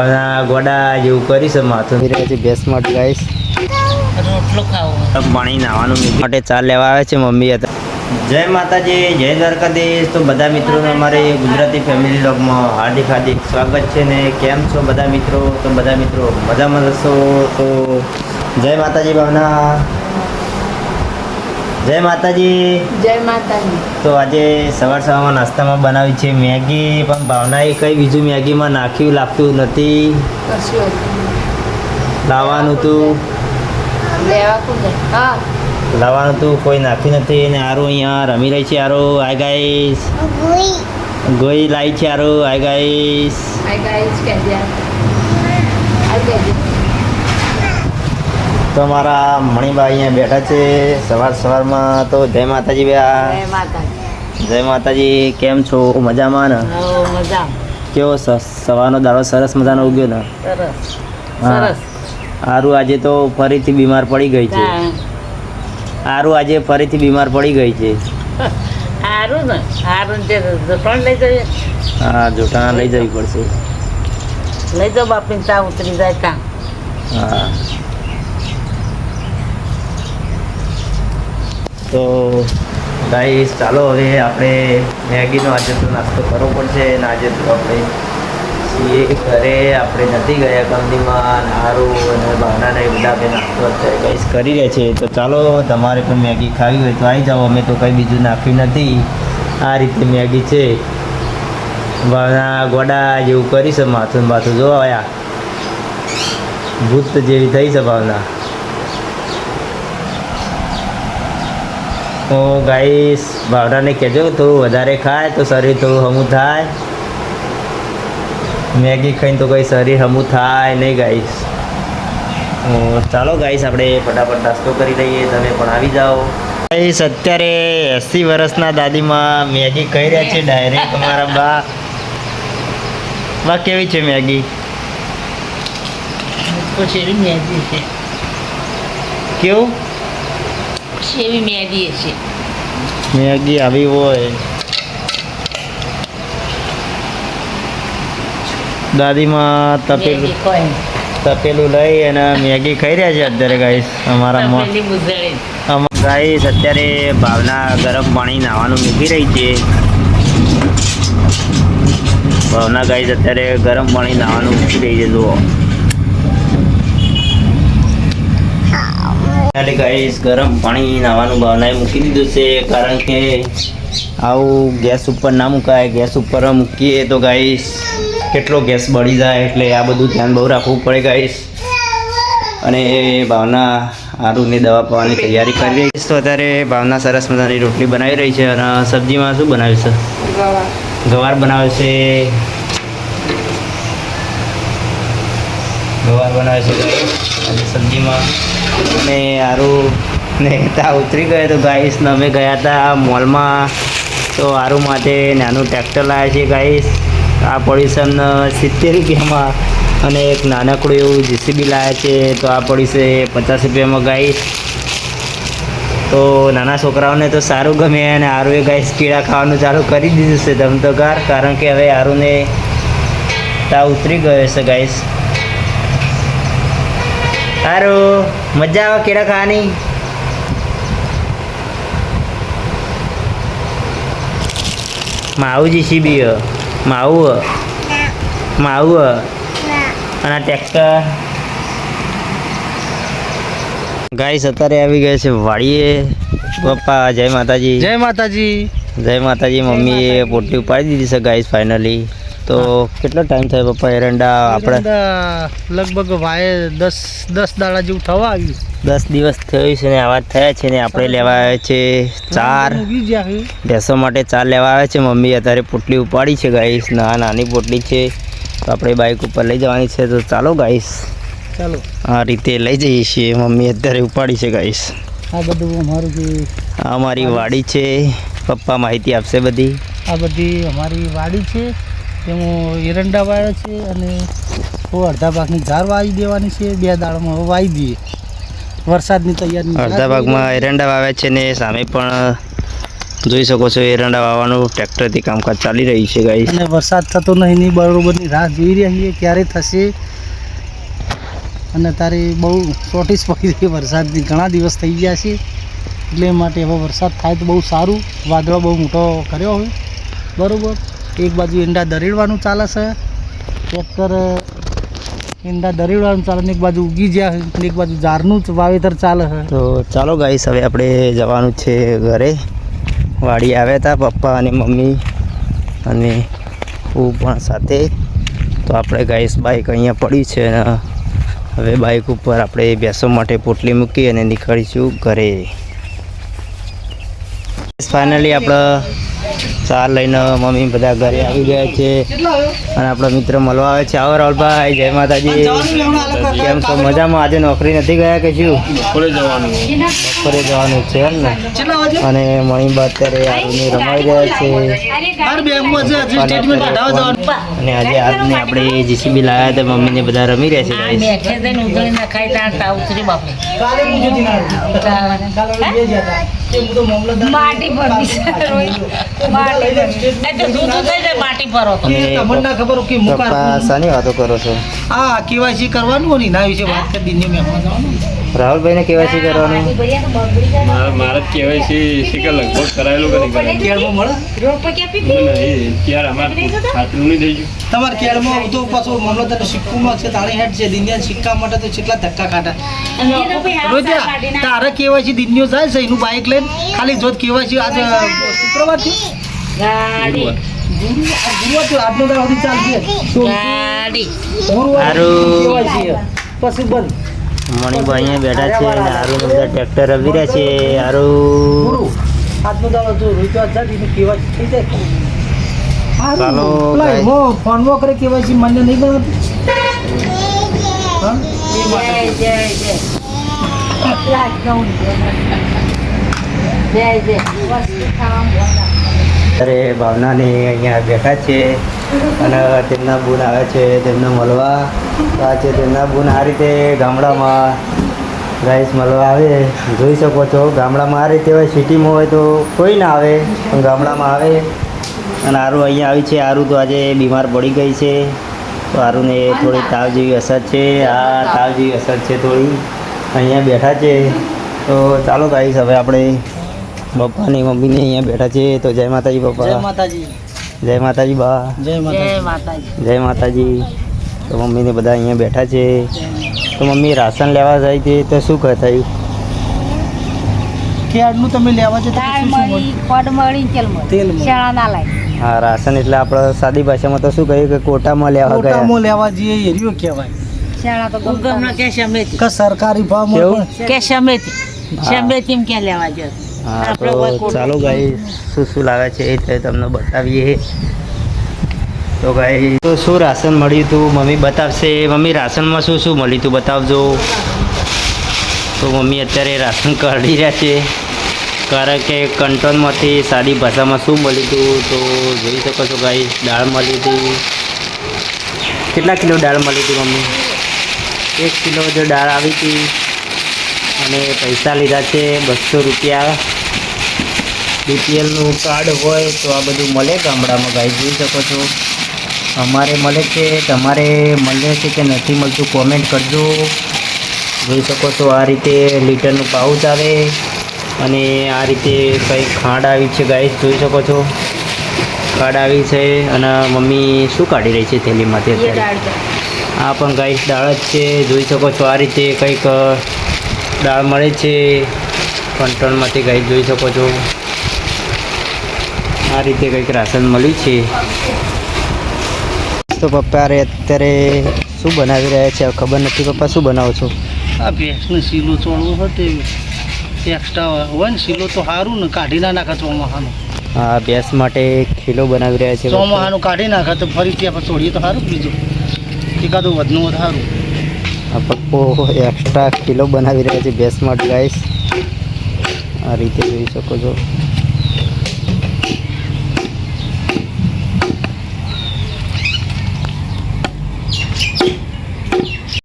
ગોડા જેવું કરીશ માથું ભેંસ માટે ગાઈશ રોટલો ખાવો પાણી નાવાનું માટે ચા લેવા આવે છે મમ્મી હતા. જય માતાજી, જય દ્વારકાધીશ. તો બધા મિત્રોને અમારે ગુજરાતી ફેમિલી વ્લોગમાં હાર્દિક હાર્દિક સ્વાગત છે. ને કેમ છો બધા મિત્રો? તો બધા મિત્રો મજામાં હશો તો જય માતાજી. ભાવના જય માતાજી. જય માતાજી. તો આજે સવારમાં નાસ્તામાં બનાવી છે મેગી, પણ ભાવનાએ કંઈ બીજું મેગીમાં નાખ્યું લાગતું નથી. લાવવાનું હતું લાવવાનું હતું કોઈ નાખ્યું નથી. અને આરો અહીંયા રમી રહી છે. આરો આય ગાઈસ ગોઈ લાવી છે. આરો આય ગાઈસ. તો અમારા મણીબા અહીંયા બેઠા છે સવારમાં. તો જય માતાજી ભૈયા. જય માતાજી. કેમ છો? મજામાં ને? કેવો સવારનો દાડો સરસ મજાનો ઉગ્યો ને? હા. આરું આજે તો ફરીથી બીમાર પડી ગઈ છે. આરું આજે ફરીથી બીમાર પડી ગઈ છે. હા, જોટાણા લઈ જવી પડશે. લઈ જાઓ બાપી, ચા ઉતરી જાય તા. હા. તો ગાઈસ ચાલો હવે આપણે મેગીનો આજે તો નાસ્તો કરવો પડશે. અને આજે તો આપણે છીએ ઘરે, આપણે નથી ગયા કંપનીમાં. હારું અને ભાવનાને બધા બે નાસ્તો અત્યારે ગાઈસ કરી રહ્યા છે. તો ચાલો તમારે પણ મેગી ખાવી હોય તો આવી જાઓ. અમે તો કંઈ બીજું નાખ્યું નથી. આ રીતે મેગી છે. ભાવના ગોડા જેવું કરીશ માથું માથું જો આયા ભૂત જેવી થઈ છે ભાવના. તો ગાઈસ ભાવનાને કહેજો થોડું વધારે ખાય તો શરીર થોડું હમું થાય. મેગી ખાઈને તો કંઈ શરીર હમું થાય નહીં ગાઈસ. ચાલો ગાઈસ આપણે ફટાફટ નાસ્તો કરી લઈએ. તમે પણ આવી જાઓ ગાઈસ. અત્યારે 80 વર્ષના દાદીમાં મેગી ખાઈ રહ્યા છે ડાયરેક્ટ. અમારા બા કેવી છે મેગી? કેવું એવી મેગી છે? મેગી આવી હોય દાદીમાં તપેલું લઈ અને મેગી ખાઈ રહ્યા છે અત્યારે ગાઈસ. અમારા ગાઈસ અત્યારે ભાવના ગરમ પાણી નાવાનું મૂકી રહી છે. ભાવના ગાઈસ અત્યારે ગરમ પાણી નાવાનું મૂકી રહી છે. જુઓ ગાઈસ ગરમ પાણી નાવાનું ભાવનાએ મૂકી દીધું છે. કારણ કે આવું ગેસ ઉપર ના મુકાય. ગેસ ઉપર મૂકીએ તો ગાઈસ કેટલો ગેસ બળી જાય. એટલે આ બધું ધ્યાન બહુ રાખવું પડે ગાઈસ. અને ભાવના આરુની દવા પાવાની તૈયારી કરી રહી છે. તો અત્યારે ભાવના સરસ મજાની રોટલી બનાવી રહી છે. અને સબ્જીમાં શું બનાવ્યું છે? ગવાર બનાવે છે. ગવાર બનાવે છે અને સબ્જીમાં. અને આરું ને ત્યાં ઉતરી ગયો તો ગાઈસ. અમે ગયા હતા મોલમાં. તો આરું માટે નાનું ટ્રેક્ટર લાવ્યા છે ગાઈસ. આ પડ્યું છે અમને 70 રૂપિયામાં. અને એક નાનકડું એવું JCB લાવ્યા છે. તો આ પડ્યું છે 50 રૂપિયામાં ગાઈસ. તો નાના છોકરાઓને તો સારું ગમે. અને આરુએ ગાઈસ કીડા ખાવાનું ચાલુ કરી દીધું છે ધમધોકાર. કારણ કે હવે આરુને ત્યાં ઉતરી ગયો છે ગાઈસ. સારું મજા આવે કેળા ખાવાની. માવું JCB માવું અને ટ્રેક્ટર ગાઈસ અત્યારે આવી ગયા છે વાડીએ. પપ્પા જય માતાજી. જય માતાજી. જય માતાજી. મમ્મીએ પોટી ઉપાડી દીધી છે ગાઈસ ફાઇનલી. તો કેટલો ટાઈમ થયો પપ્પા એરંડા? આપણે લગભગ વાય 10 દાડા જેવું થવા આવ્યું. 10 દિવસ થયું છે ને આવા થયા છે. ને આપણે લેવા આવ્યા છે 4 ભેંસો માટે 4 લેવા આવ્યા છે. મમ્મી અત્યારે પોટલી ઉપાડી છે ગાઈસ. નાની પોટલી છે. તો આપણે બાઇક ઉપર લઈ જવાની છે. તો ચાલો ગાઈસ ચાલો આ રીતે લઈ જઈએ છીએ. મમ્મી અત્યારે ઉપાડી છે ગાઈસ. આ બધું અમારું જે આ અમારી વાડી છે. પપ્પા માહિતી આપશે બધી. આ બધી અમારી વાડી છે. તેમાં એરંડા વાવ્યા છે. અને અડધા ભાગની ઝાર વાવી દેવાની છે. 2 દાડામાં હવે વાવી દઈએ. વરસાદની તૈયારી. અડધા ભાગમાં એરંડા વાવ્યા છે. ને સામે પણ જોઈ શકો છો એરંડા વાવવાનું ટ્રેક્ટરથી કામકાજ ચાલી રહ્યું છે ગાઈસ. અને વરસાદ થતો નહીં ની બરોબરની રાહ જોઈ રહ્યા છીએ ક્યારે થશે. અને તારે બહુ શોર્ટેજ પડી રહી વરસાદની, ઘણા દિવસ થઈ ગયા છે એટલે માટે હવે વરસાદ થાય તો બહુ સારું. વાદળો બહુ મોટો કર્યો હોય બરાબર. એક બાજુ ઈંડા દરેડવાનું ચાલે છે, ટ્રેક્ટર ઈંડા દરેડવાનું ચાલે ને એક બાજુ ઉગી ગયા છે ને એક બાજુ ઝાડનું જ વાવેતર ચાલે છે. તો ચાલો ગાઈસ હવે આપણે જવાનું છે ઘરે. વાડી આવ્યા હતા પપ્પા અને મમ્મી અને હું પણ સાથે. તો આપણે ગાઈસ બાઇક અહીંયા પડી છે ને હવે બાઇક ઉપર આપણે બેસવા માટે પોટલી મૂકી અને નીકળીશું ઘરે. ફાઇનલી આપણે ચા લઈને મમ્મી બધા ઘરે આવી ગયા છે અને આપણા મિત્ર મળવા આવે છે. આવો રાહુલભાઈ, જય માતાજી. કેમ છો? મજામાં? આજે નોકરી નથી ગયા કે શું? બપોરે જવાનું છે એમ ને. અને મણીબા અત્યારે આરુને રમાઈ રહ્યા છે. અને આજે આજને આપણે જીસીબી લાવ્યા હતા, મમ્મીને બધા રમી રહ્યા છે guys. મેઠે જઈને ઉધળી ના ખાઈ ત્યાં તાવ ઉતરી બાપે. માટી ભરવી છે. એ તો દૂધ થઈ જાય માટી ભરો તો. અને તમને ના ખબર કે પપ્પા શાની વાતો કરો છો? હા કેવાયસી કરવાનું હોય ને એના વિશે વાત કરી દીધી મહેમાન જવાનું. રાહુલભાઈને કેવાયસી કરવાનું? મારે કહેવાય છે કે લગભગ કરાયેલું કે નહીં કરાયેલું કેળમાં મળે નહીં ત્યારે અમારે ખાતરું નહીં થઈ ગયું. તમારે કેળમાં તો પાછું મામલતદાર સિક્કોમાં છે તાળી હેડ છે દિનિયા સિક્કા માટે તો કેટલા ધક્કા ખાટા. રોજા તારે કેવાયસી દિનિયો જાય છે એનું બાઇક લઈને ખાલી જોત કેવાયસી આજે શુક્રવાર છે ગાડી ગુરુવાર છે આજનો દાડો સુધી ચાલશે ગાડી ગુરુવાર હારું. કેવાયસી પછી બંધ મણીબા અહીંયા બેઠા છે અને હારુને બધા ટ્રેક્ટર રમી રહ્યા છે. હારું ગુરુ આજનો દાડો જો રોજા જાય એનું કેવાયસી થઈ જાય. ચાલો પેલા guys. એમો ફોનમાં કરે કેવાયસી માન્ય નહીં ગણતું હા એ માટે જય જય જય જય વસ્તુ ખાવા અરે ભાવનાને અહીંયા બેઠા છે અને તેમના બુન આવે છે તેમને મળવા. તો આ છે તેમના બુન. આ રીતે ગામડામાં ગાઈસ મળવા આવે. જોઈ શકો છો ગામડામાં આ રીતે હોય, સિટીમાં હોય તો કોઈ ના આવે પણ ગામડામાં આવે. અને આરું અહીંયા આવી છે. આરું તો આજે બીમાર પડી ગઈ છે તો આરુને થોડી તાવ જેવી અસર છે. આ તાવ જેવી અસર છે થોડી. અહીંયા બેઠા છે. તો ચાલો ગાઈસ હવે આપણે પપ્પાની મમ્મીને અહીંયા બેઠા છે. તો જય માતાજી જય પપ્પા. માતાજી જય માતાજી બા. જય જય માતાજી માતાજી જય માતાજી. તો મમ્મીને બધા અહીંયા બેઠા છે. તો મમ્મી રાશન લેવા જાય છે તો શું થયું? કેળનું તમે લેવા જતા દાળ તો શું શું મળી પડ મળી તેલ તેલ મળી મળી. શેણા ના લાય હા, રાશન એટલે આપણે સાદી ભાષામાં તો શું કહીએ કે કોટામાં લેવા ગયા. મોટામાં લેવા જઈએ એરિયો કહેવાય શેણા તો ગમના કે શમેતી કે સરકારી ભાવમાં કેવું? પણ કે શમેતી શમેતી એમ ક્યાં લેવા જો હા, આપણે કોઈ તો કોટ ચાલો ગાઈ શું શું લાવે છે એ તો તમને બતાવીએ. તો ગાઈ તો શું રાશન મળ્યું હતું મમ્મી બતાવશે. મમ્મી રાશનમાં શું શું મળ્યું હતું બતાવજો. તો મમ્મી અત્યારે રાશન કાઢી રહ્યા છે કારણ કે કંટ્રોલમાંથી સાદી ભાષામાં શું મળ્યું હતું તો જોઈ શકો છો ગાઈ. દાળ મળી હતી. કેટલા કિલો દાળ મળી હતી મમ્મી? 1 કિલો જો દાળ આવી હતી અને પૈસા લીધા છે 200 રૂપિયા. બીપીએલનું કાર્ડ હોય તો આ બધું મળે ગામડામાં ગાઈ. જોઈ શકો છો અમારે મળે છે. તમારે મળે છે કે નથી મળતું કોમેન્ટ કરજો. જોઈ શકો છો આ રીતે લીટરનું પાઉચ આવે અને આ રીતે કંઈ ખાંડ આવી છે ગાઈસ. જોઈ શકો છો ખાંડ આવી છે અને મમ્મી શું કાઢી રહી છે થેલીમાંથી અત્યારે? આ પણ ગાઈસ દાળ જ છે. જોઈ શકો છો આ રીતે કંઈક દાળ મળે છે કંટ્રોલમાંથી ગાઈસ. જોઈ શકો છો આ રીતે કંઈક રાશન મળ્યું છે. તો પપ્પા અત્યારે શું બનાવી રહ્યા છે ખબર નથી. પપ્પા શું બનાવો છો? આ ભેંસને શીલો ચોળવું હતું એક્સ્ટ્રા હોય ને શીલો તો સારું ને કાઢી ના નાખે ચોમાહાનું. હા, ભેંસ માટે ખીલો બનાવી રહ્યા છે. ચોમાહાનું કાઢી નાખે તો ફરી ત્યાં છોડીએ તો સારું. બીજું એકાદું વધનું હોય સારું. આ પપ્પો એક્સ્ટ્રા ખીલો બનાવી રહ્યા છે ભેંસ માટે ગાઈસ. આ રીતે જોઈ શકો છો.